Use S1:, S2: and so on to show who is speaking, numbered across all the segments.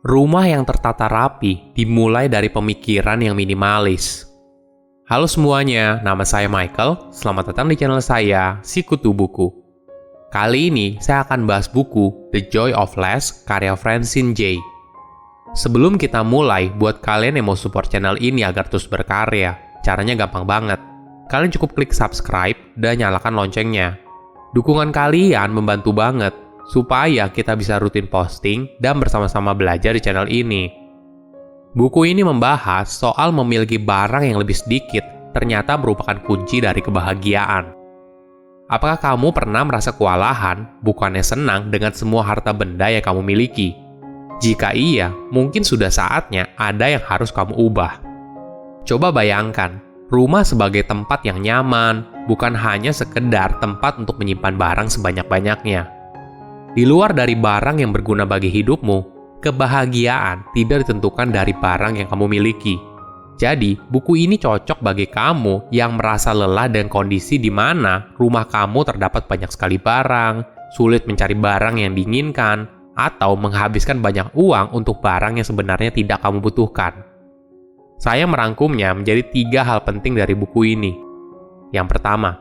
S1: Rumah yang tertata rapi dimulai dari pemikiran yang minimalis. Halo semuanya, nama saya Michael. Selamat datang di channel saya, Sikutu Buku. Kali ini saya akan bahas buku The Joy of Less karya Francine J. Sebelum kita mulai, buat kalian yang mau support channel ini agar terus berkarya, caranya gampang banget. Kalian cukup klik subscribe dan nyalakan loncengnya. Dukungan kalian membantu banget supaya kita bisa rutin posting dan bersama-sama belajar di channel ini. Buku ini membahas soal memiliki barang yang lebih sedikit ternyata merupakan kunci dari kebahagiaan. Apakah kamu pernah merasa kewalahan, bukannya senang dengan semua harta benda yang kamu miliki? Jika iya, mungkin sudah saatnya ada yang harus kamu ubah. Coba bayangkan, rumah sebagai tempat yang nyaman, bukan hanya sekedar tempat untuk menyimpan barang sebanyak-banyaknya. Di luar dari barang yang berguna bagi hidupmu, kebahagiaan tidak ditentukan dari barang yang kamu miliki. Jadi, buku ini cocok bagi kamu yang merasa lelah dengan kondisi di mana rumah kamu terdapat banyak sekali barang, sulit mencari barang yang diinginkan, atau menghabiskan banyak uang untuk barang yang sebenarnya tidak kamu butuhkan. Saya merangkumnya menjadi 3 hal penting dari buku ini. Yang pertama,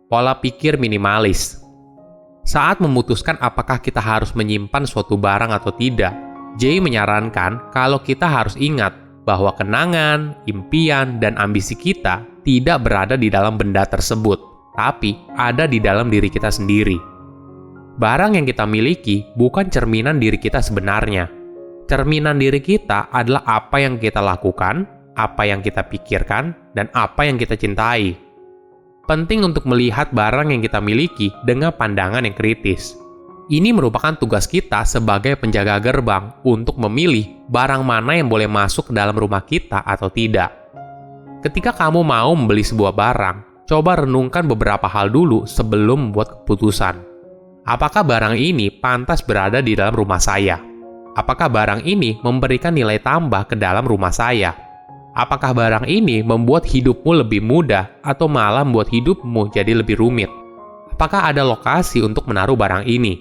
S1: pola pikir minimalis. Saat memutuskan apakah kita harus menyimpan suatu barang atau tidak, Jay menyarankan kalau kita harus ingat bahwa kenangan, impian, dan ambisi kita tidak berada di dalam benda tersebut, tapi ada di dalam diri kita sendiri. Barang yang kita miliki bukan cerminan diri kita sebenarnya. Cerminan diri kita adalah apa yang kita lakukan, apa yang kita pikirkan, dan apa yang kita cintai. Penting untuk melihat barang yang kita miliki dengan pandangan yang kritis. Ini merupakan tugas kita sebagai penjaga gerbang untuk memilih barang mana yang boleh masuk ke dalam rumah kita atau tidak. Ketika kamu mau membeli sebuah barang, coba renungkan beberapa hal dulu sebelum membuat keputusan. Apakah barang ini pantas berada di dalam rumah saya? Apakah barang ini memberikan nilai tambah ke dalam rumah saya? Apakah barang ini membuat hidupmu lebih mudah atau malah membuat hidupmu jadi lebih rumit? Apakah ada lokasi untuk menaruh barang ini?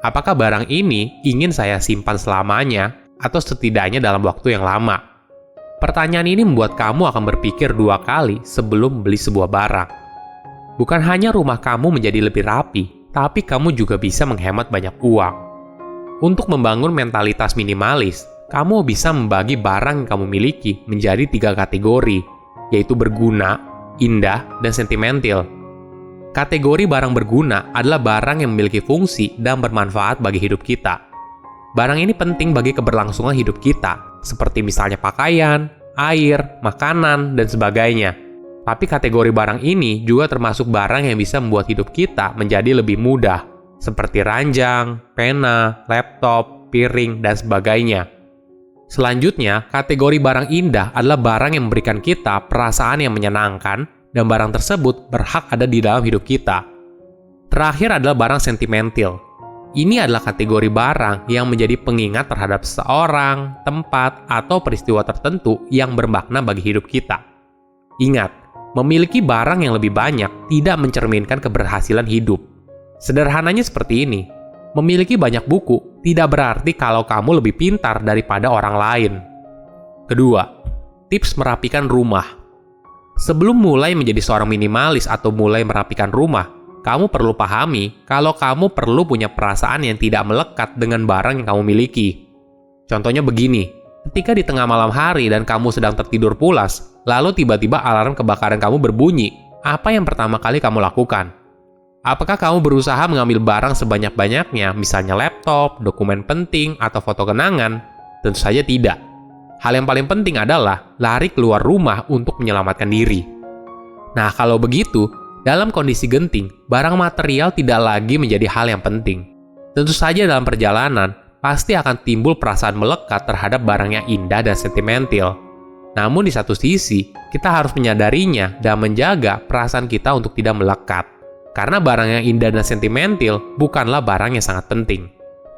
S1: Apakah barang ini ingin saya simpan selamanya atau setidaknya dalam waktu yang lama? Pertanyaan ini membuat kamu akan berpikir 2 kali sebelum beli sebuah barang. Bukan hanya rumah kamu menjadi lebih rapi, tapi kamu juga bisa menghemat banyak uang. Untuk membangun mentalitas minimalis, kamu bisa membagi barang yang kamu miliki menjadi 3 kategori, yaitu berguna, indah, dan sentimental. Kategori barang berguna adalah barang yang memiliki fungsi dan bermanfaat bagi hidup kita. Barang ini penting bagi keberlangsungan hidup kita, seperti misalnya pakaian, air, makanan, dan sebagainya. Tapi kategori barang ini juga termasuk barang yang bisa membuat hidup kita menjadi lebih mudah, seperti ranjang, pena, laptop, piring, dan sebagainya. Selanjutnya, kategori barang indah adalah barang yang memberikan kita perasaan yang menyenangkan dan barang tersebut berhak ada di dalam hidup kita. Terakhir adalah barang sentimental. Ini adalah kategori barang yang menjadi pengingat terhadap seseorang, tempat, atau peristiwa tertentu yang bermakna bagi hidup kita. Ingat, memiliki barang yang lebih banyak tidak mencerminkan keberhasilan hidup. Sederhananya seperti ini. Memiliki banyak buku tidak berarti kalau kamu lebih pintar daripada orang lain. Kedua, tips merapikan rumah. Sebelum mulai menjadi seorang minimalis atau mulai merapikan rumah, kamu perlu pahami kalau kamu perlu punya perasaan yang tidak melekat dengan barang yang kamu miliki. Contohnya begini, ketika di tengah malam hari dan kamu sedang tertidur pulas, lalu tiba-tiba alarm kebakaran kamu berbunyi, apa yang pertama kali kamu lakukan? Apakah kamu berusaha mengambil barang sebanyak-banyaknya, misalnya laptop, dokumen penting, atau foto kenangan? Tentu saja tidak. Hal yang paling penting adalah lari keluar rumah untuk menyelamatkan diri. Nah, kalau begitu, dalam kondisi genting, barang material tidak lagi menjadi hal yang penting. Tentu saja dalam perjalanan, pasti akan timbul perasaan melekat terhadap barang yang indah dan sentimental. Namun di satu sisi, kita harus menyadarinya dan menjaga perasaan kita untuk tidak melekat. Karena barang yang indah dan sentimental bukanlah barang yang sangat penting.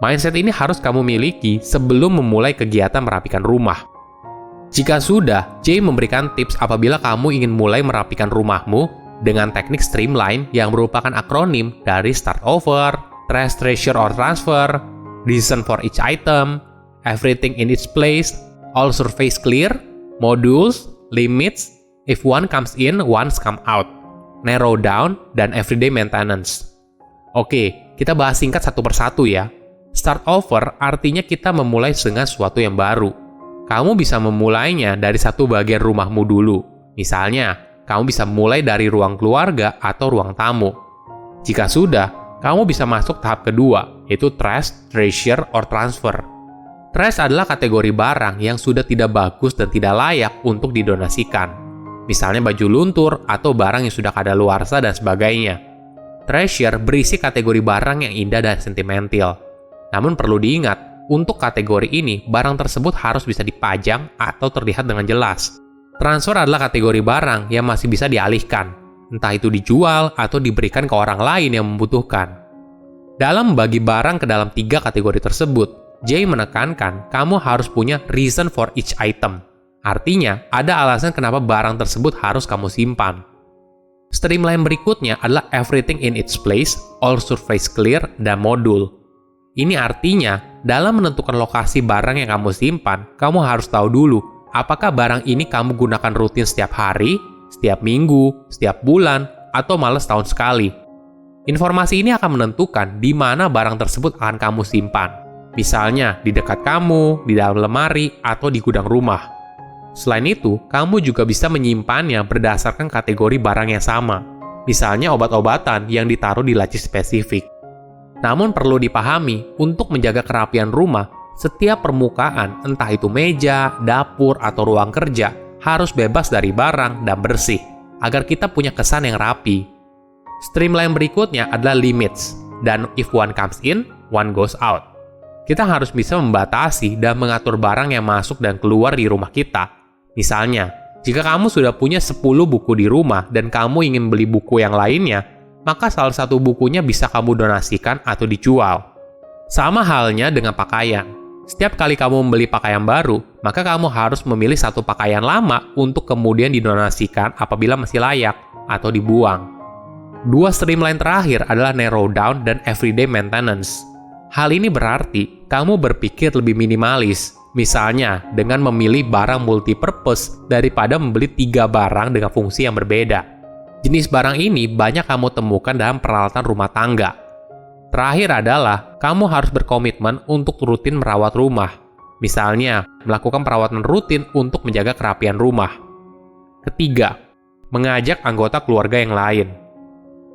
S1: Mindset ini harus kamu miliki sebelum memulai kegiatan merapikan rumah. Jika sudah, Jay memberikan tips apabila kamu ingin mulai merapikan rumahmu dengan teknik streamline yang merupakan akronim dari start over, trash, treasure, or transfer, reason for each item, everything in its place, all surface clear, modules, limits, if one comes in, one's come out, narrow down, dan everyday maintenance. Oke, kita bahas singkat satu persatu ya. Start over artinya kita memulai dengan sesuatu yang baru. Kamu bisa memulainya dari satu bagian rumahmu dulu. Misalnya, kamu bisa mulai dari ruang keluarga atau ruang tamu. Jika sudah, kamu bisa masuk tahap kedua, yaitu trash, treasure, or transfer. Trash adalah kategori barang yang sudah tidak bagus dan tidak layak untuk didonasikan. Misalnya baju luntur atau barang yang sudah kadaluarsa dan sebagainya. Treasure berisi kategori barang yang indah dan sentimental. Namun perlu diingat, untuk kategori ini, barang tersebut harus bisa dipajang atau terlihat dengan jelas. Transfer adalah kategori barang yang masih bisa dialihkan, entah itu dijual atau diberikan ke orang lain yang membutuhkan. Dalam membagi barang ke dalam 3 kategori tersebut, Jay menekankan kamu harus punya reason for each item. Artinya, ada alasan kenapa barang tersebut harus kamu simpan. Streamline berikutnya adalah everything in its place, all surface clear, dan module. Ini artinya, dalam menentukan lokasi barang yang kamu simpan, kamu harus tahu dulu apakah barang ini kamu gunakan rutin setiap hari, setiap minggu, setiap bulan, atau malah setahun sekali. Informasi ini akan menentukan di mana barang tersebut akan kamu simpan. Misalnya, di dekat kamu, di dalam lemari, atau di gudang rumah. Selain itu, kamu juga bisa menyimpannya berdasarkan kategori barang yang sama. Misalnya obat-obatan yang ditaruh di laci spesifik. Namun perlu dipahami, untuk menjaga kerapian rumah, setiap permukaan, entah itu meja, dapur, atau ruang kerja, harus bebas dari barang dan bersih, agar kita punya kesan yang rapi. Streamline berikutnya adalah limits, dan if one comes in, one goes out. Kita harus bisa membatasi dan mengatur barang yang masuk dan keluar di rumah kita. Misalnya, jika kamu sudah punya 10 buku di rumah dan kamu ingin beli buku yang lainnya, maka salah satu bukunya bisa kamu donasikan atau dijual. Sama halnya dengan pakaian. Setiap kali kamu membeli pakaian baru, maka kamu harus memilih satu pakaian lama untuk kemudian didonasikan apabila masih layak atau dibuang. 2 streamline terakhir adalah narrow down dan everyday maintenance. Hal ini berarti kamu berpikir lebih minimalis, misalnya dengan memilih barang multipurpose daripada membeli 3 barang dengan fungsi yang berbeda. Jenis barang ini banyak kamu temukan dalam peralatan rumah tangga. Terakhir adalah, kamu harus berkomitmen untuk rutin merawat rumah. Misalnya, melakukan perawatan rutin untuk menjaga kerapian rumah. Ketiga, mengajak anggota keluarga yang lain.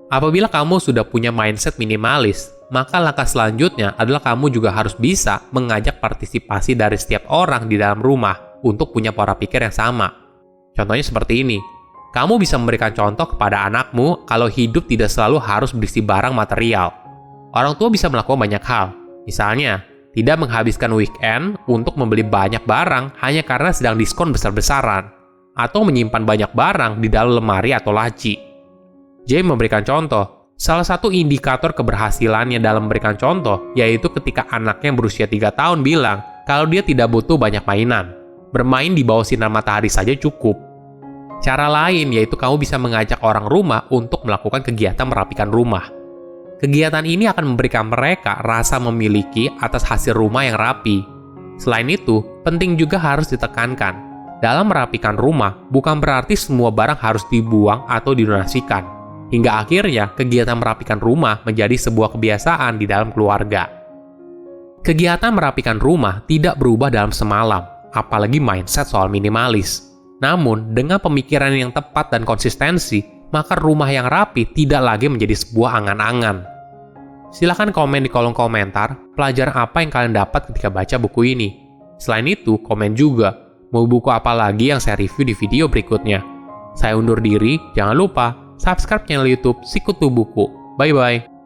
S1: Apabila kamu sudah punya mindset minimalis, maka langkah selanjutnya adalah kamu juga harus bisa mengajak partisipasi dari setiap orang di dalam rumah untuk punya pola pikir yang sama. Contohnya seperti ini. Kamu bisa memberikan contoh kepada anakmu kalau hidup tidak selalu harus berisi barang material. Orang tua bisa melakukan banyak hal. Misalnya, tidak menghabiskan weekend untuk membeli banyak barang hanya karena sedang diskon besar-besaran, atau menyimpan banyak barang di dalam lemari atau laci. Jay memberikan contoh. Salah satu indikator keberhasilannya dalam memberikan contoh yaitu ketika anaknya berusia 3 tahun bilang kalau dia tidak butuh banyak mainan. Bermain di bawah sinar matahari saja cukup. Cara lain yaitu kamu bisa mengajak orang rumah untuk melakukan kegiatan merapikan rumah. Kegiatan ini akan memberikan mereka rasa memiliki atas hasil rumah yang rapi. Selain itu, penting juga harus ditekankan. Dalam merapikan rumah, bukan berarti semua barang harus dibuang atau didonasikan. Hingga akhirnya, kegiatan merapikan rumah menjadi sebuah kebiasaan di dalam keluarga. Kegiatan merapikan rumah tidak berubah dalam semalam, apalagi mindset soal minimalis. Namun, dengan pemikiran yang tepat dan konsistensi, maka rumah yang rapi tidak lagi menjadi sebuah angan-angan. Silahkan komen di kolom komentar pelajaran apa yang kalian dapat ketika baca buku ini. Selain itu, komen juga mau buku apa lagi yang saya review di video berikutnya. Saya undur diri, jangan lupa subscribe channel YouTube Sikutu Buku. Bye-bye.